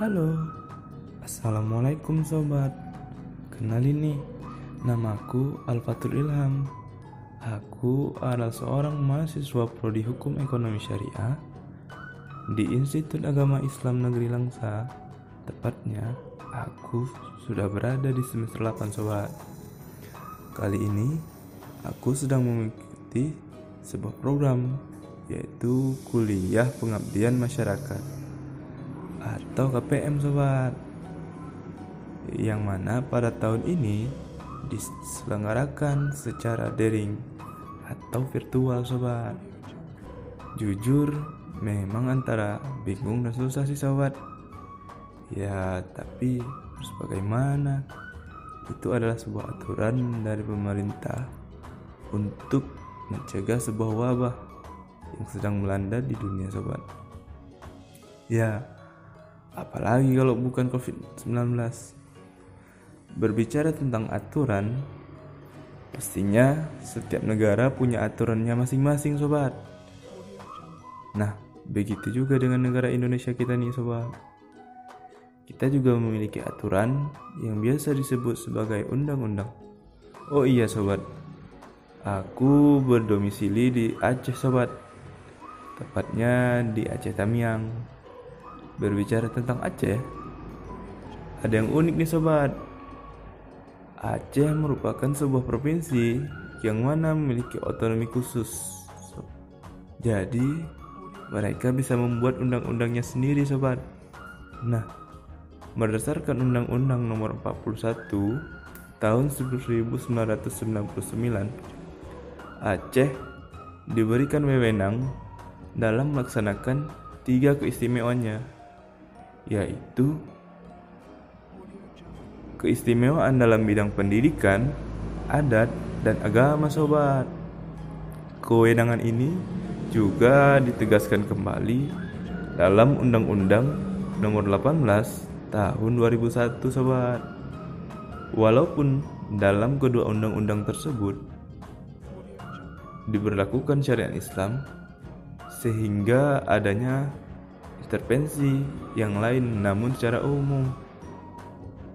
Halo, Assalamualaikum sobat. Kenalin nih, namaku Alfatul Ilham. Aku adalah seorang mahasiswa Prodi Hukum Ekonomi Syariah di Institut Agama Islam Negeri Langsa. Tepatnya, aku sudah berada di semester 8 sobat. Kali ini, aku sedang mengikuti sebuah program, yaitu Kuliah Pengabdian Masyarakat atau KPM sobat, yang mana pada tahun ini diselenggarakan secara daring atau virtual sobat. Jujur memang antara bingung dan susah sih sobat. Ya tapi harus bagaimana, itu adalah sebuah aturan dari pemerintah untuk mencegah sebuah wabah yang sedang melanda di dunia sobat. Ya, apalagi kalau bukan COVID-19. Berbicara tentang aturan, pastinya setiap negara punya aturannya masing-masing sobat. Nah, begitu juga dengan negara Indonesia kita nih sobat. Kita juga memiliki aturan yang biasa disebut sebagai undang-undang. Oh iya sobat, aku berdomisili di Aceh sobat, tepatnya di Aceh Tamiang. Berbicara tentang Aceh, ada yang unik nih sobat. Aceh merupakan sebuah provinsi yang mana memiliki otonomi khusus. Jadi, mereka bisa membuat undang-undangnya sendiri sobat. Nah, berdasarkan Undang-Undang Nomor 41 Tahun 1999, Aceh diberikan wewenang dalam melaksanakan 3 keistimewaannya, yaitu keistimewaan dalam bidang pendidikan, adat, dan agama sobat. Kewenangan ini juga ditegaskan kembali dalam Undang-Undang Nomor 18 Tahun 2001 sobat. Walaupun dalam kedua undang-undang tersebut diberlakukan syariat Islam, sehingga adanya intervensi yang lain namun secara umum.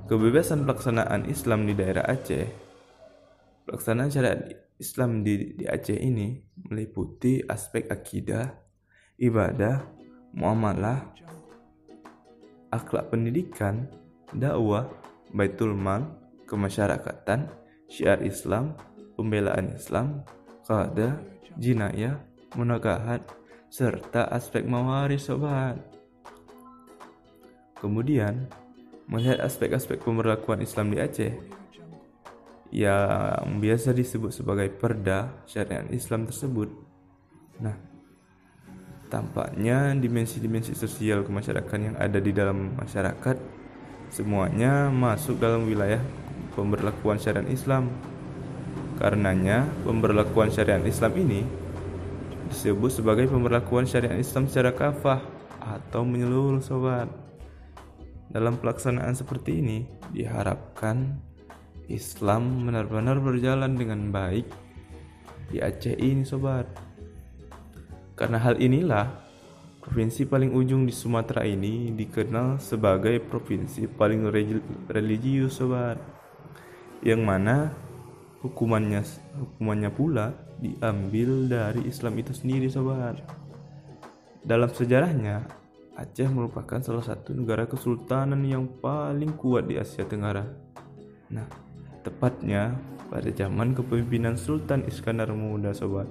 Kebebasan pelaksanaan Islam di daerah Aceh. Pelaksanaan syariat Islam di Aceh ini meliputi aspek akidah, ibadah, muamalah, akhlak pendidikan, dakwah, baitul mal, kemasyarakatan, syiar Islam, pembelaan Islam, qada, jinayah, munakahat, serta aspek mawaris sobat. Kemudian, melihat aspek-aspek pemberlakuan Islam di Aceh yang biasa disebut sebagai perda syariat Islam tersebut. Nah, tampaknya dimensi-dimensi sosial kemasyarakatan yang ada di dalam masyarakat semuanya masuk dalam wilayah pemberlakuan syariat Islam. Karenanya, pemberlakuan syariat Islam ini disebut sebagai pemberlakuan syariat Islam secara kafah atau menyeluruh sobat. Dalam pelaksanaan seperti ini diharapkan Islam benar-benar berjalan dengan baik di Aceh ini sobat. Karena hal inilah provinsi paling ujung di Sumatera ini dikenal sebagai provinsi paling religius sobat, yang mana hukumannya pula diambil dari Islam itu sendiri sobat. Dalam sejarahnya, Aceh merupakan salah satu negara kesultanan yang paling kuat di Asia Tenggara. Nah, tepatnya pada zaman kepemimpinan Sultan Iskandar Muda sobat,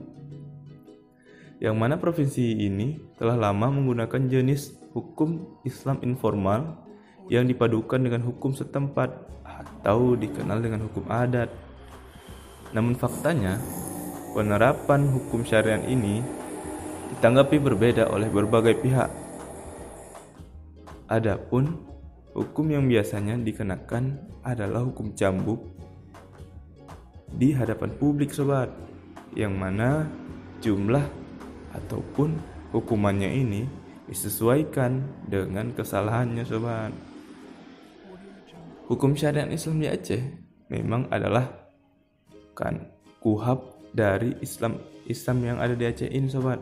yang mana provinsi ini telah lama menggunakan jenis hukum Islam informal yang dipadukan dengan hukum setempat atau dikenal dengan hukum adat. Namun faktanya, penerapan hukum syariat ini ditanggapi berbeda oleh berbagai pihak. Adapun hukum yang biasanya dikenakan adalah hukum cambuk di hadapan publik sobat, yang mana jumlah ataupun hukumannya ini disesuaikan dengan kesalahannya sobat. Hukum syariat Islam di Aceh memang adalah kuhab dari Islam yang ada di Aceh ini sobat.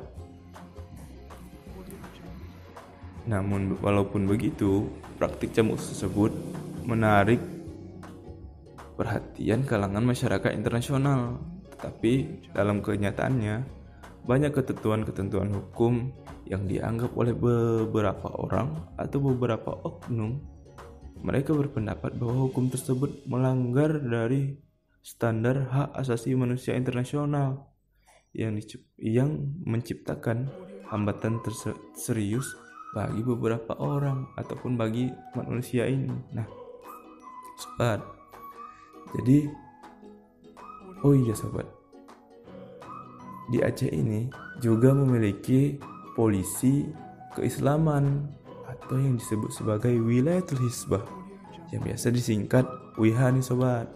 Namun walaupun begitu, praktik jamu tersebut menarik perhatian kalangan masyarakat internasional. Tetapi dalam kenyataannya, banyak ketentuan-ketentuan hukum yang dianggap oleh beberapa orang atau beberapa oknum. Mereka berpendapat bahwa hukum tersebut melanggar dari standar hak asasi manusia internasional yang menciptakan hambatan serius bagi beberapa orang ataupun bagi manusia ini. Nah, sobat, jadi sobat, di Aceh ini juga memiliki polisi keislaman atau yang disebut sebagai Wilayatul Hizbah, yang biasa disingkat WIHA nih sobat.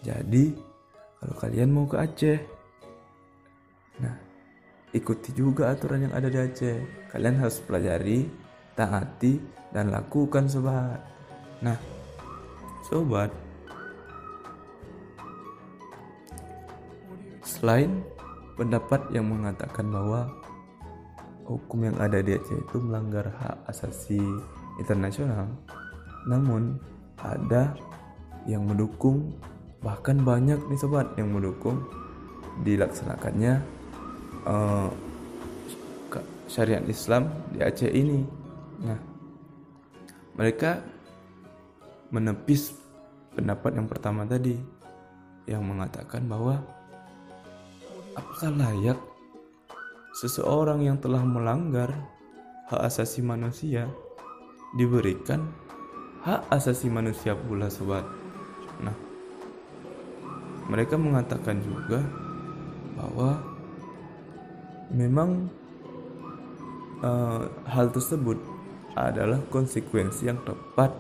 Jadi kalau kalian mau ke Aceh, nah, ikuti juga aturan yang ada di Aceh. Kalian harus pelajari, taati, dan lakukan sobat. Nah, sobat, selain pendapat yang mengatakan bahwa hukum yang ada di Aceh itu melanggar hak asasi internasional, namun ada yang mendukung, bahkan banyak nih sobat yang mendukung dilaksanakannya syariat Islam di Aceh ini. Nah, mereka menepis pendapat yang pertama tadi yang mengatakan bahwa apakah layak seseorang yang telah melanggar hak asasi manusia diberikan hak asasi manusia pula sobat. Nah, mereka mengatakan juga bahwa memang hal tersebut adalah konsekuensi yang tepat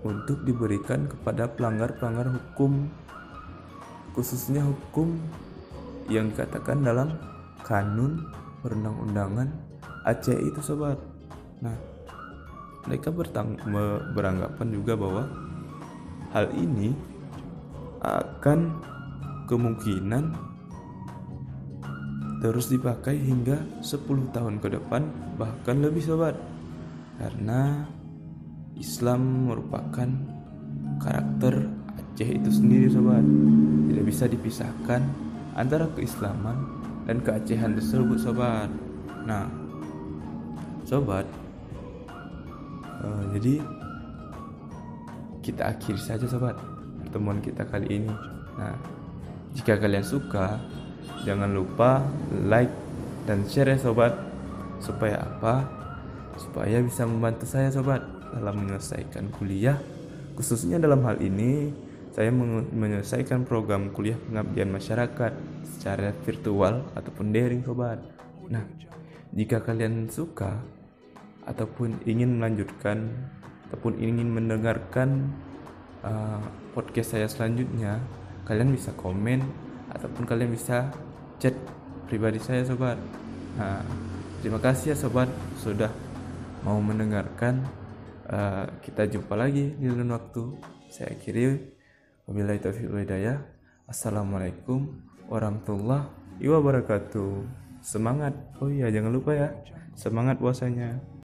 untuk diberikan kepada pelanggar-pelanggar hukum, khususnya hukum yang dikatakan dalam kanun perundang-undangan Aceh itu sobat. Nah, mereka beranggapan juga bahwa hal ini akan kemungkinan terus dipakai hingga 10 tahun ke depan, bahkan lebih sobat, karena Islam merupakan karakter Aceh itu sendiri sobat. Tidak bisa dipisahkan antara keislaman dan keacehan tersebut sobat. Nah sobat, jadi kita akhiri saja sobat pertemuan kita kali ini. Nah, jika kalian suka, jangan lupa like dan share ya sobat. Supaya apa? Supaya bisa membantu saya sobat dalam menyelesaikan kuliah. Khususnya dalam hal ini, saya menyelesaikan program kuliah pengabdian masyarakat secara virtual ataupun daring sobat. Nah, jika kalian suka ataupun ingin melanjutkan ataupun ingin mendengarkan podcast saya selanjutnya, kalian bisa komen ataupun kalian bisa chat pribadi saya sobat. Nah, terima kasih ya sobat sudah mau mendengarkan. Kita jumpa lagi di lain waktu. Saya akhiri, wabillahi taufiq wal hidayah. Assalamualaikum warahmatullahi wabarakatuh. Semangat. Oh iya, jangan lupa ya, semangat puasanya.